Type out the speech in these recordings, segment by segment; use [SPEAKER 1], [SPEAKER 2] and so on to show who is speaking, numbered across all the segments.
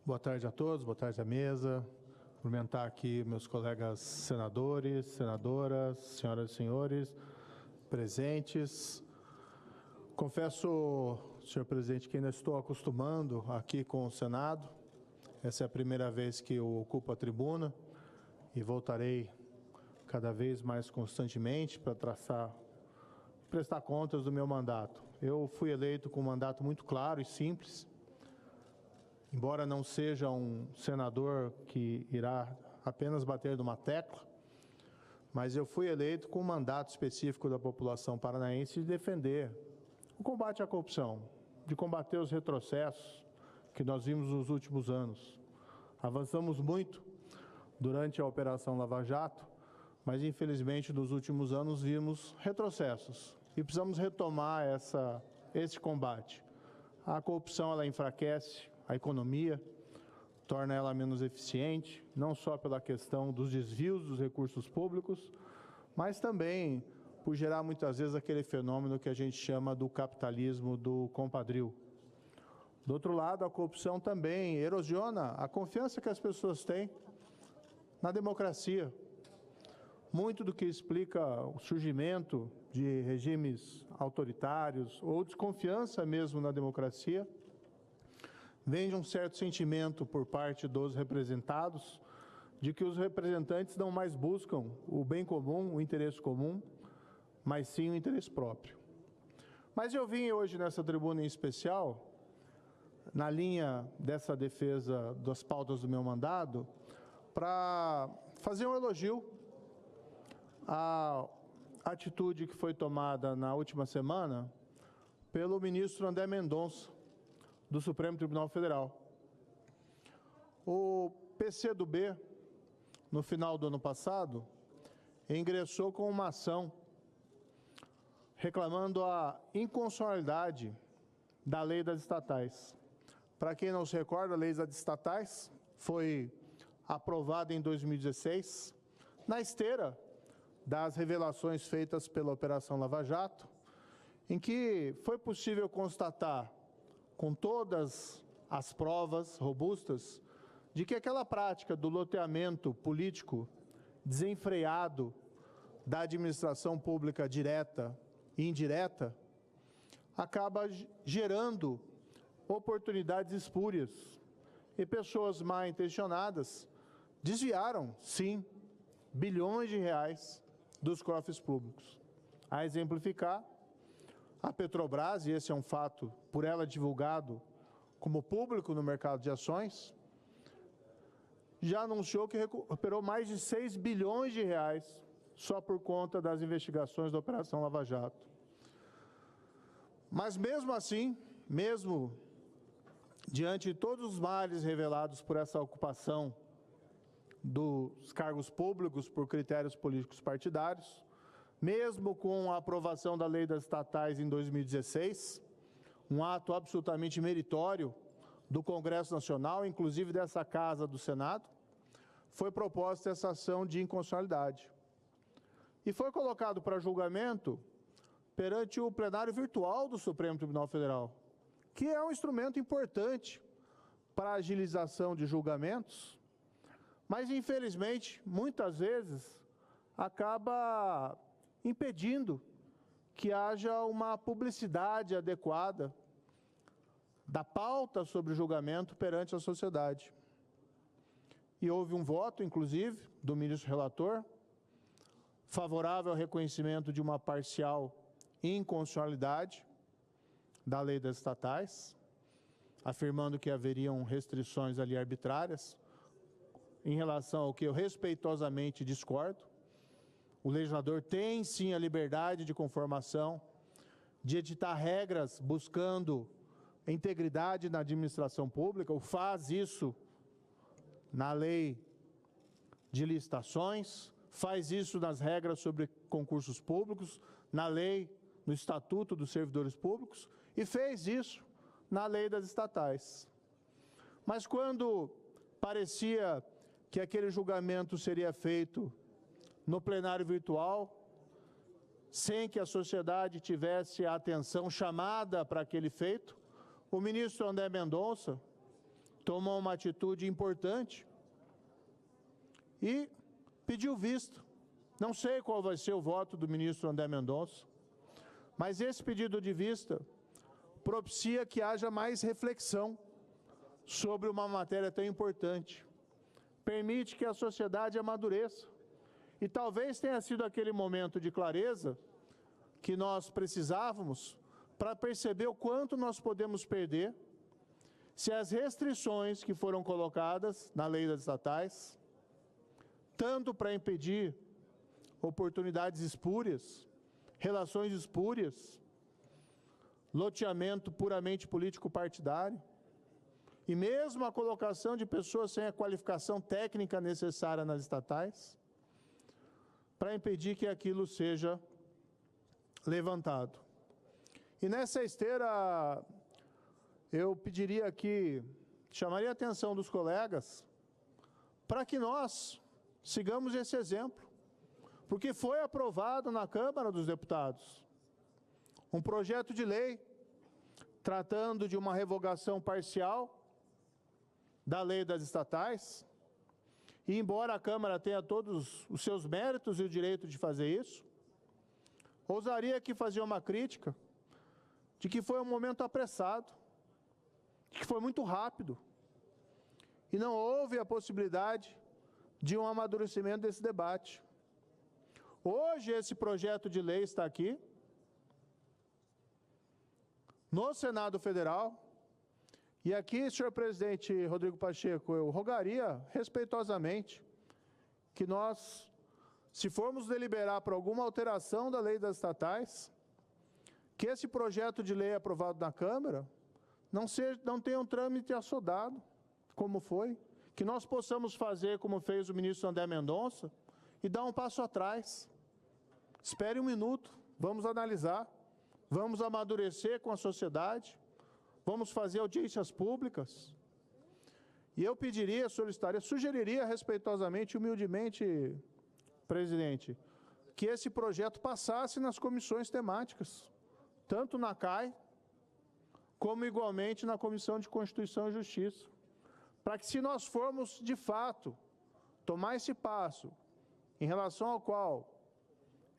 [SPEAKER 1] Boa tarde a todos, boa tarde à mesa. Cumprimentar aqui meus colegas senadores, senadoras, senhoras e senhores presentes. Confesso, senhor presidente, que ainda estou acostumando aqui com o Senado. Essa é a primeira vez que eu ocupo a tribuna e voltarei cada vez mais constantemente para prestar contas do meu mandato. Eu fui eleito com um mandato muito claro e simples. Embora não seja um senador que irá apenas bater numa tecla, mas eu fui eleito com um mandato específico da população paranaense de defender o combate à corrupção, de combater os retrocessos que nós vimos nos últimos anos. Avançamos muito durante a Operação Lava Jato, mas infelizmente nos últimos anos vimos retrocessos e precisamos retomar esse combate. A corrupção ela enfraquece a economia, torna ela menos eficiente, não só pela questão dos desvios dos recursos públicos, mas também por gerar muitas vezes aquele fenômeno que a gente chama do capitalismo do compadrio. Do outro lado, a corrupção também erosiona a confiança que as pessoas têm na democracia. Muito do que explica o surgimento de regimes autoritários ou desconfiança mesmo na democracia vem de um certo sentimento por parte dos representados de que os representantes não mais buscam o bem comum, o interesse comum, mas sim o interesse próprio. Mas eu vim hoje nessa tribuna em especial, na linha dessa defesa das pautas do meu mandato, para fazer um elogio à atitude que foi tomada na última semana pelo ministro André Mendonça, do Supremo Tribunal Federal. O PCdoB, no final do ano passado, ingressou com uma ação reclamando a inconstitucionalidade da lei das estatais. Para quem não se recorda, a lei das estatais foi aprovada em 2016, na esteira das revelações feitas pela Operação Lava Jato, em que foi possível constatar com todas as provas robustas, de que aquela prática do loteamento político desenfreado da administração pública direta e indireta acaba gerando oportunidades espúrias e pessoas mal intencionadas desviaram, sim, bilhões de reais dos cofres públicos. A exemplificar, a Petrobras, e esse é um fato por ela divulgado como público no mercado de ações, já anunciou que recuperou mais de 6 bilhões de reais só por conta das investigações da Operação Lava Jato. Mas mesmo assim, mesmo diante de todos os males revelados por essa ocupação dos cargos públicos por critérios políticos partidários, mesmo com a aprovação da lei das estatais em 2016, um ato absolutamente meritório do Congresso Nacional, inclusive dessa Casa do Senado, foi proposta essa ação de inconstitucionalidade. E foi colocado para julgamento perante o plenário virtual do Supremo Tribunal Federal, que é um instrumento importante para a agilização de julgamentos, mas, infelizmente, muitas vezes, acaba impedindo que haja uma publicidade adequada da pauta sobre o julgamento perante a sociedade. E houve um voto, inclusive, do ministro relator, favorável ao reconhecimento de uma parcial inconstitucionalidade da lei das estatais, afirmando que haveriam restrições ali arbitrárias, em relação ao que eu respeitosamente discordo. O legislador tem, sim, a liberdade de conformação, de editar regras buscando integridade na administração pública, ou faz isso na lei de licitações, faz isso nas regras sobre concursos públicos, na lei, no Estatuto dos Servidores Públicos, e fez isso na lei das estatais. Mas quando parecia que aquele julgamento seria feito no plenário virtual, sem que a sociedade tivesse a atenção chamada para aquele feito, o ministro André Mendonça, tomou uma atitude importante e pediu vista. Não sei qual vai ser o voto do ministro André Mendonça, mas esse pedido de vista propicia que haja mais reflexão sobre uma matéria tão importante. Permite que a sociedade amadureça. E talvez tenha sido aquele momento de clareza que nós precisávamos para perceber o quanto nós podemos perder se as restrições que foram colocadas na lei das estatais, tanto para impedir oportunidades espúrias, relações espúrias, loteamento puramente político-partidário, e mesmo a colocação de pessoas sem a qualificação técnica necessária nas estatais, para impedir que aquilo seja levantado. E nessa esteira, eu pediria aqui, chamaria a atenção dos colegas, para que nós sigamos esse exemplo, porque foi aprovado na Câmara dos Deputados um projeto de lei tratando de uma revogação parcial da lei das estatais, e embora a Câmara tenha todos os seus méritos e o direito de fazer isso, ousaria aqui fazer uma crítica de que foi um momento apressado, de que foi muito rápido, e não houve a possibilidade de um amadurecimento desse debate. Hoje esse projeto de lei está aqui, no Senado Federal, e aqui, senhor presidente Rodrigo Pacheco, eu rogaria respeitosamente que nós, se formos deliberar por alguma alteração da lei das estatais, que esse projeto de lei aprovado na Câmara não tenha um trâmite assodado, como foi, que nós possamos fazer como fez o ministro André Mendonça e dar um passo atrás. Espere um minuto, vamos analisar, vamos amadurecer com a sociedade, vamos fazer audiências públicas. E eu pediria, solicitaria, sugeriria respeitosamente, humildemente, presidente, que esse projeto passasse nas comissões temáticas, tanto na CAI, como igualmente na Comissão de Constituição e Justiça, para que, se nós formos, de fato, tomar esse passo, em relação ao qual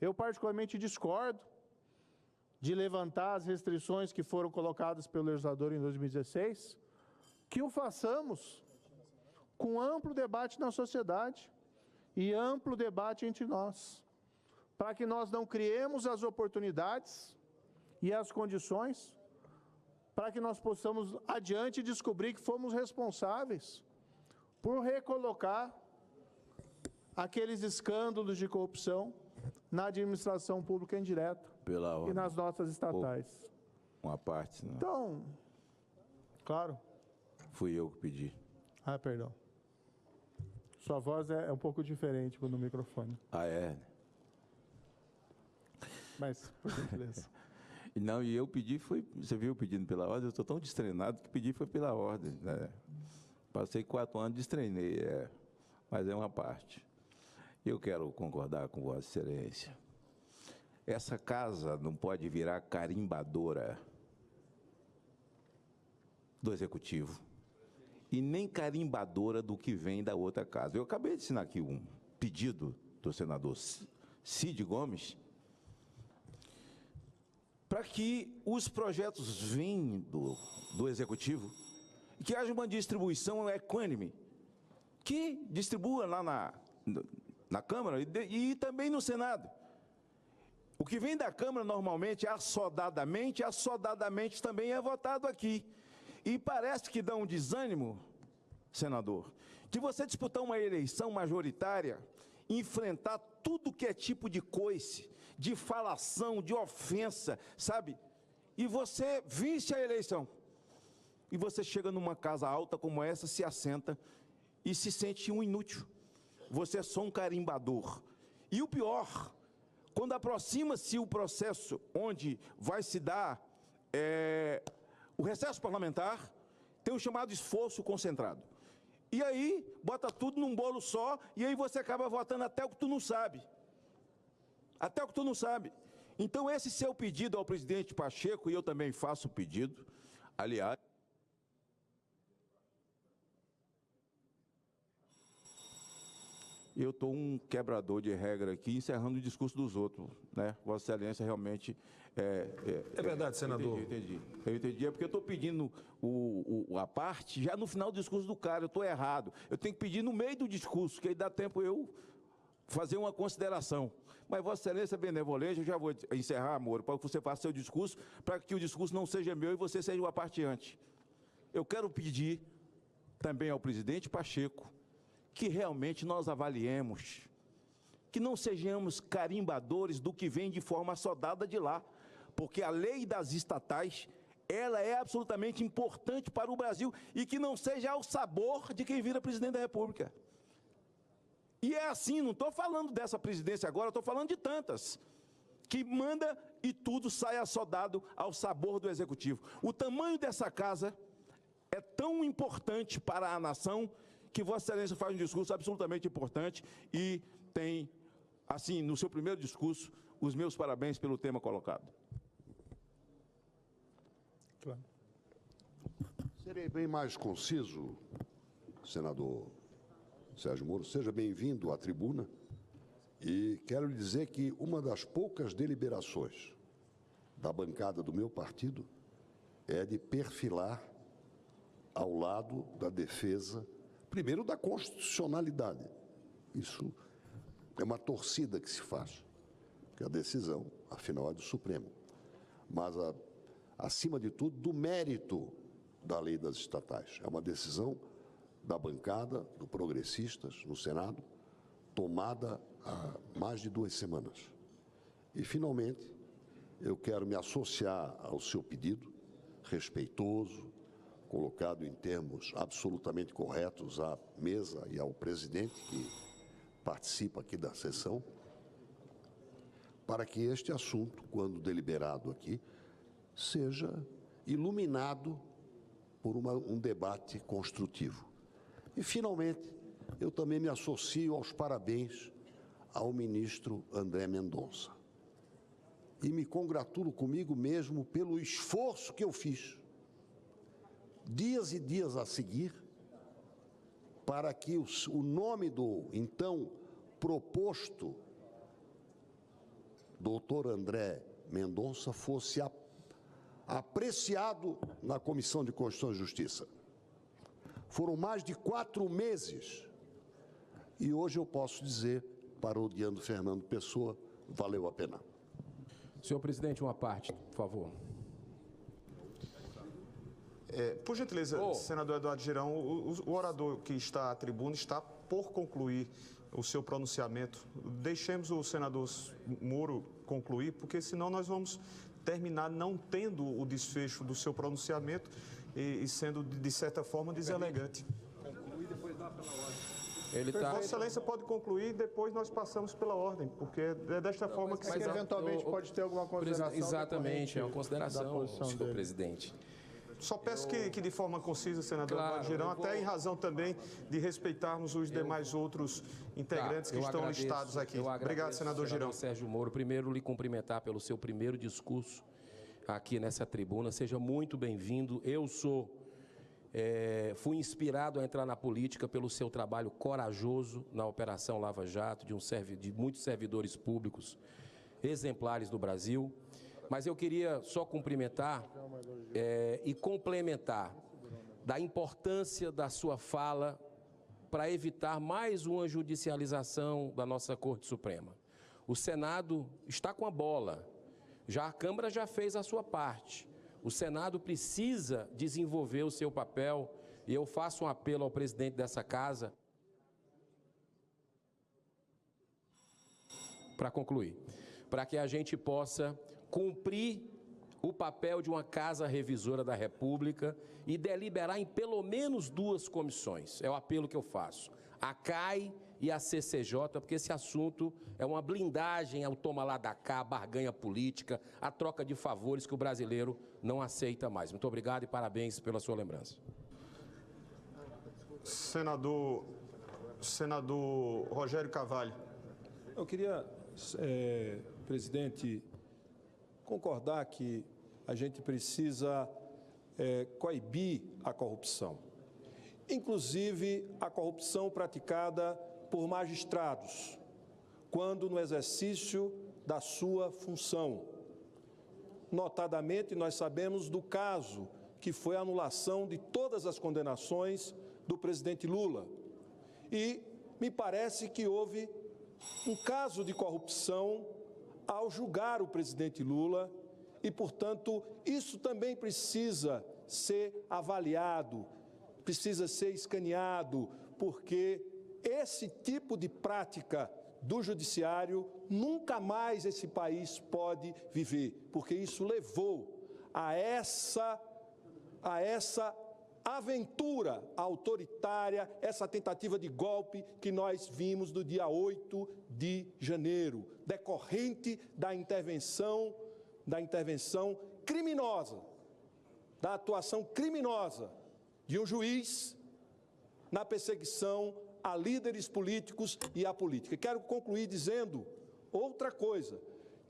[SPEAKER 1] eu particularmente discordo, de levantar as restrições que foram colocadas pelo legislador em 2016, que o façamos com amplo debate na sociedade e amplo debate entre nós, para que nós não criemos as oportunidades e as condições para que nós possamos adiante descobrir que fomos responsáveis por recolocar aqueles escândalos de corrupção na administração pública indireta e nas nossas estatais.
[SPEAKER 2] Uma parte, né?
[SPEAKER 1] Então, claro.
[SPEAKER 2] Fui eu que pedi.
[SPEAKER 1] Ah, perdão. Sua voz é um pouco diferente no microfone.
[SPEAKER 2] Ah, é?
[SPEAKER 1] Mas, por gentileza.
[SPEAKER 2] Não, e eu pedi, você viu pedindo pela ordem, eu estou tão destreinado que pedi foi pela ordem, né? Passei 4 anos, destreinei, mas é uma parte. Eu quero concordar com Vossa Excelência. Essa casa não pode virar carimbadora do Executivo e nem carimbadora do que vem da outra casa. Eu acabei de assinar aqui um pedido do senador Cid Gomes para que os projetos vindo do Executivo, que haja uma distribuição equânime, que distribua lá na Câmara e também no Senado. O que vem da Câmara, normalmente, assodadamente também é votado aqui. E parece que dá um desânimo, senador, de você disputar uma eleição majoritária, enfrentar tudo que é tipo de coice, de falação, de ofensa, sabe? E você vence a eleição. E você chega numa casa alta como essa, se assenta e se sente um inútil. Você é só um carimbador. E o pior, quando aproxima-se o processo onde vai se dar o recesso parlamentar, tem o chamado esforço concentrado. E aí, bota tudo num bolo só, e aí você acaba votando até o que tu não sabe. Até o que tu não sabe. Então, esse seu pedido ao presidente Pacheco, e eu também faço o pedido, aliás, eu estou um quebrador de regra aqui, encerrando o discurso dos outros, né? Vossa Excelência realmente...
[SPEAKER 3] É verdade, senador.
[SPEAKER 2] Eu entendi. É porque eu estou pedindo a parte já no final do discurso do cara, eu estou errado. Eu tenho que pedir no meio do discurso, que aí dá tempo eu fazer uma consideração. Mas Vossa Excelência é benevolente, eu já vou encerrar, Moro, para que você faça seu discurso, para que o discurso não seja meu e você seja uma parte antes. Eu quero pedir também ao presidente Pacheco que realmente nós avaliemos, que não sejamos carimbadores do que vem de forma soldada de lá, porque a lei das estatais, ela é absolutamente importante para o Brasil e que não seja ao sabor de quem vira presidente da República. E é assim, não estou falando dessa presidência agora, estou falando de tantas, que manda e tudo sai assodado ao sabor do Executivo. O tamanho dessa casa é tão importante para a nação que Vossa Excelência faz um discurso absolutamente importante e tem, assim, no seu primeiro discurso, os meus parabéns pelo tema colocado.
[SPEAKER 1] Claro.
[SPEAKER 4] Serei bem mais conciso, senador Sérgio Moro. Seja bem-vindo à tribuna. E quero lhe dizer que uma das poucas deliberações da bancada do meu partido é de perfilar ao lado da defesa, primeiro, da constitucionalidade. Isso é uma torcida que se faz, porque a decisão, afinal, é do Supremo. Mas, acima de tudo, do mérito da lei das estatais. É uma decisão da bancada, do Progressistas, no Senado, tomada há mais de 2 semanas. E, finalmente, eu quero me associar ao seu pedido, respeitoso, colocado em termos absolutamente corretos à mesa e ao presidente que participa aqui da sessão, para que este assunto, quando deliberado aqui, seja iluminado por um debate construtivo. E, finalmente, eu também me associo aos parabéns ao ministro André Mendonça. E me congratulo comigo mesmo pelo esforço que eu fiz, dias e dias a seguir, para que o nome do então proposto doutor André Mendonça fosse apreciado na Comissão de Constituição e Justiça. Foram mais de 4 meses e hoje eu posso dizer, parodiando Fernando Pessoa, valeu a pena.
[SPEAKER 3] Senhor presidente, uma parte, por favor.
[SPEAKER 5] Por gentileza, senador Eduardo Girão, o orador que está à tribuna está por concluir o seu pronunciamento. Deixemos o senador Moro concluir, porque senão nós vamos terminar não tendo o desfecho do seu pronunciamento e sendo, de certa forma, deselegante.
[SPEAKER 3] Concluir, depois dá pela ordem.
[SPEAKER 5] Vossa Excelência pode concluir, depois nós passamos pela ordem, porque é desta forma que se...
[SPEAKER 1] Eventualmente pode ter alguma consideração.
[SPEAKER 3] Exatamente, é uma consideração, senhor presidente.
[SPEAKER 5] Só peço que de forma concisa, senador Eduardo Girão, até em razão também de respeitarmos os demais outros integrantes que estão listados aqui. Obrigado, senador Girão.
[SPEAKER 3] Sérgio Moro, primeiro lhe cumprimentar pelo seu primeiro discurso aqui nessa tribuna. Seja muito bem-vindo. Eu fui inspirado a entrar na política pelo seu trabalho corajoso na Operação Lava Jato, de muitos servidores públicos exemplares do Brasil. Mas eu queria só cumprimentar e complementar da importância da sua fala para evitar mais uma judicialização da nossa Corte Suprema. O Senado está com a bola, a Câmara já fez a sua parte. O Senado precisa desenvolver o seu papel e eu faço um apelo ao presidente dessa casa para concluir, para que a gente possa cumprir o papel de uma casa revisora da República e deliberar em pelo menos 2 comissões. É o apelo que eu faço. A CAI e a CCJ, porque esse assunto é uma blindagem ao toma lá da cá, a barganha política, a troca de favores que o brasileiro não aceita mais. Muito obrigado e parabéns pela sua lembrança.
[SPEAKER 5] Senador Rogério Carvalho.
[SPEAKER 6] Eu queria, presidente, concordar que a gente precisa coibir a corrupção, inclusive a corrupção praticada por magistrados, quando no exercício da sua função. Notadamente, nós sabemos do caso que foi a anulação de todas as condenações do presidente Lula. E me parece que houve um caso de corrupção ao julgar o presidente Lula e, portanto, isso também precisa ser avaliado, precisa ser escaneado, porque esse tipo de prática do judiciário nunca mais esse país pode viver, porque isso levou a essa aventura autoritária, essa tentativa de golpe que nós vimos no dia 8 de janeiro, decorrente da intervenção criminosa, da atuação criminosa de um juiz na perseguição a líderes políticos e à política. Quero concluir dizendo outra coisa.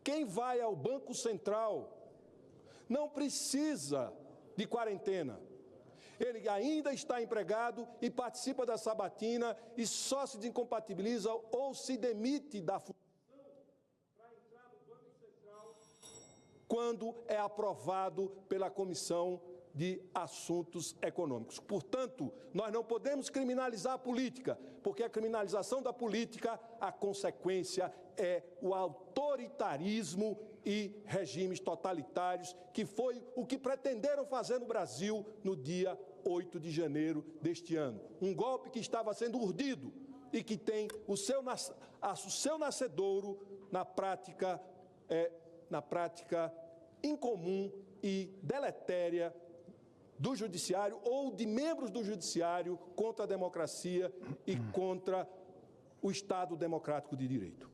[SPEAKER 6] Quem vai ao Banco Central não precisa de quarentena. Ele ainda está empregado e participa da sabatina e só se desincompatibiliza ou se demite da função para entrar no Banco Central quando é aprovado pela Comissão de Assuntos Econômicos. Portanto, nós não podemos criminalizar a política, porque a criminalização da política, a consequência é o autoritarismo e regimes totalitários, que foi o que pretenderam fazer no Brasil no dia 8 de janeiro deste ano. Um golpe que estava sendo urdido e que tem o seu nascedouro na prática incomum e deletéria do judiciário ou de membros do judiciário contra a democracia e contra o Estado democrático de direito.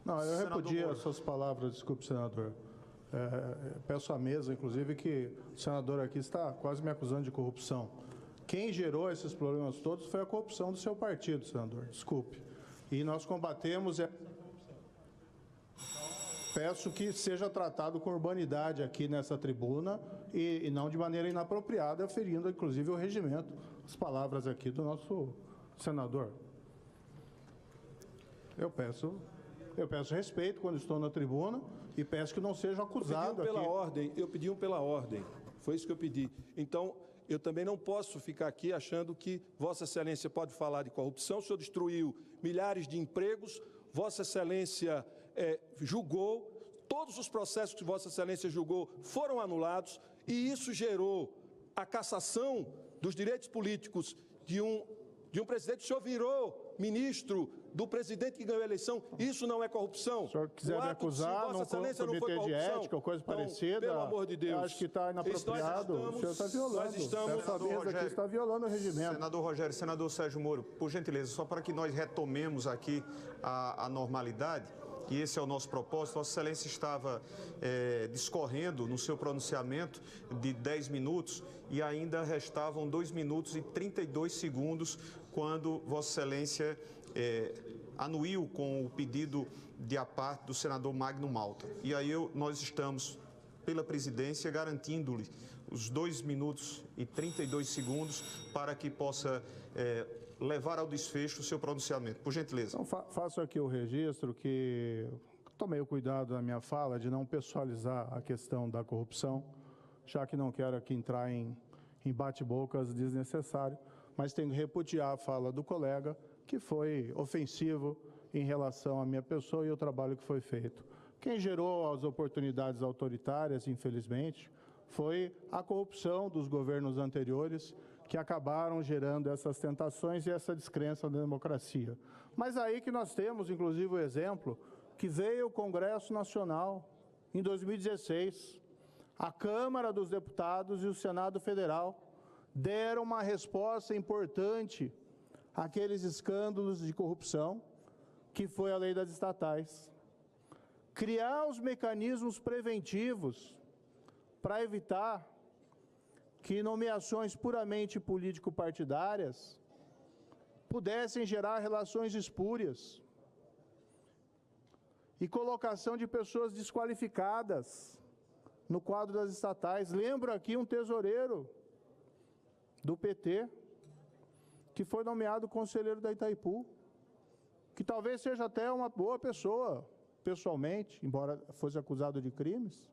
[SPEAKER 1] Não, eu repudio as suas palavras, desculpe, senador. Peço à mesa, inclusive, que o senador aqui está quase me acusando de corrupção. Quem gerou esses problemas todos foi a corrupção do seu partido, senador, desculpe. E nós combatemos essa corrupção. Peço que seja tratado com urbanidade aqui nessa tribuna e não de maneira inapropriada, ferindo, inclusive, o regimento. As palavras aqui do nosso senador. Eu peço respeito quando estou na tribuna e peço que não seja acusado aqui.
[SPEAKER 6] Eu pedi pela ordem, foi isso que eu pedi. Então, eu também não posso ficar aqui achando que Vossa Excelência pode falar de corrupção. O senhor destruiu milhares de empregos, Vossa Excelência julgou, todos os processos que Vossa Excelência julgou foram anulados e isso gerou a cassação dos direitos políticos de um presidente. O senhor virou ministro do presidente que ganhou a eleição. Isso não é corrupção.
[SPEAKER 1] Se o senhor quiser me acusar, não foi comitê de ética ou coisa parecida,
[SPEAKER 6] pelo amor de Deus.
[SPEAKER 1] Eu acho que está inapropriado. O senhor está violando. Essa mesa aqui está violando o regimento.
[SPEAKER 5] Senador Rogério, senador Sérgio Moro, por gentileza, só para que nós retomemos aqui a normalidade, e esse é o nosso propósito. Vossa Excelência estava discorrendo no seu pronunciamento de 10 minutos e ainda restavam 2 minutos e 32 segundos quando Vossa Excelência anuiu com o pedido de à parte do senador Magno Malta. E aí nós estamos, pela presidência, garantindo-lhe os 2 minutos e 32 segundos para que possa levar ao desfecho o seu pronunciamento. Por gentileza.
[SPEAKER 1] Então, faço aqui o registro que tomei o cuidado na minha fala de não pessoalizar a questão da corrupção, já que não quero aqui entrar em bate-bocas desnecessário, mas tenho que repudiar a fala do colega, que foi ofensivo em relação à minha pessoa e ao trabalho que foi feito. Quem gerou as oportunidades autoritárias, infelizmente, foi a corrupção dos governos anteriores, que acabaram gerando essas tentações e essa descrença na democracia. Mas aí que nós temos, inclusive, o exemplo que veio o Congresso Nacional em 2016. A Câmara dos Deputados e o Senado Federal deram uma resposta importante àqueles escândalos de corrupção, que foi a lei das estatais. Criar os mecanismos preventivos para evitar que nomeações puramente político-partidárias pudessem gerar relações espúrias e colocação de pessoas desqualificadas no quadro das estatais. Lembro aqui um tesoureiro do PT, que foi nomeado conselheiro da Itaipu, que talvez seja até uma boa pessoa, pessoalmente, embora fosse acusado de crimes,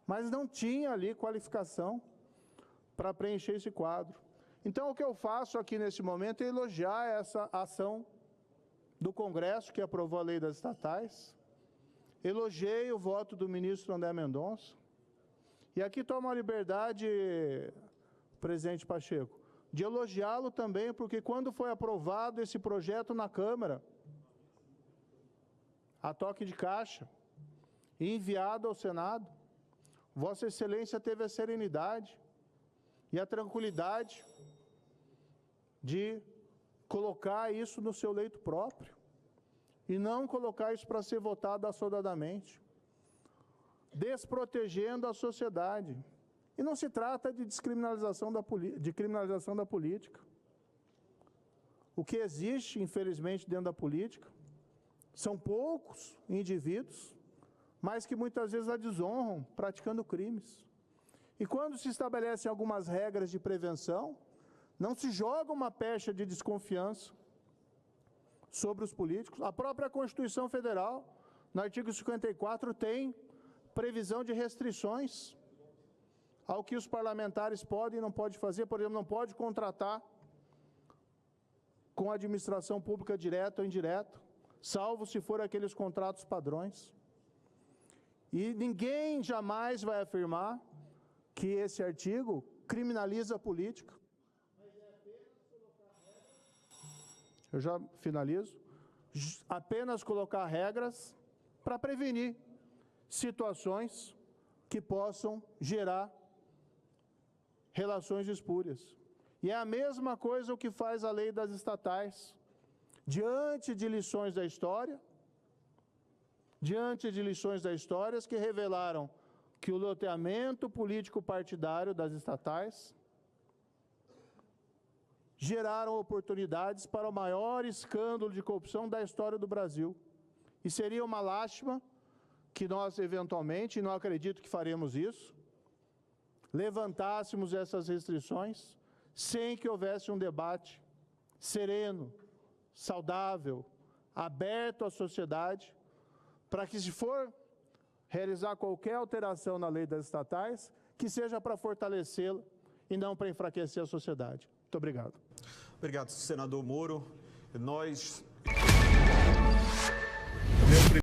[SPEAKER 1] mas não tinha ali qualificação para preencher esse quadro. Então, o que eu faço aqui nesse momento é elogiar essa ação do Congresso, que aprovou a lei das estatais, elogiei o voto do ministro André Mendonça, e aqui tomo a liberdade, presidente Pacheco, de elogiá-lo também, porque quando foi aprovado esse projeto na Câmara, a toque de caixa, e enviado ao Senado, Vossa Excelência teve a serenidade e a tranquilidade de colocar isso no seu leito próprio e não colocar isso para ser votado assodadamente, desprotegendo a sociedade. E não se trata de criminalização da política. O que existe, infelizmente, dentro da política são poucos indivíduos, mas que muitas vezes a desonram praticando crimes. E quando se estabelecem algumas regras de prevenção, não se joga uma pecha de desconfiança sobre os políticos. A própria Constituição Federal, no artigo 54, tem previsão de restrições ao que os parlamentares podem e não podem fazer. Por exemplo, não pode contratar com a administração pública direta ou indireta, salvo se for aqueles contratos padrões. E ninguém jamais vai afirmar que esse artigo criminaliza a política. Eu já finalizo. Apenas colocar regras para prevenir situações que possam gerar relações espúrias. E é a mesma coisa o que faz a lei das estatais. Diante de lições da história, que revelaram que o loteamento político partidário das estatais geraram oportunidades para o maior escândalo de corrupção da história do Brasil. E seria uma lástima que nós, eventualmente, e não acredito que faremos isso, levantássemos essas restrições sem que houvesse um debate sereno, saudável, aberto à sociedade, para que, se for realizar qualquer alteração na lei das estatais, que seja para fortalecê-la e não para enfraquecer a sociedade. Muito obrigado.
[SPEAKER 5] Obrigado, senador Moro. Nós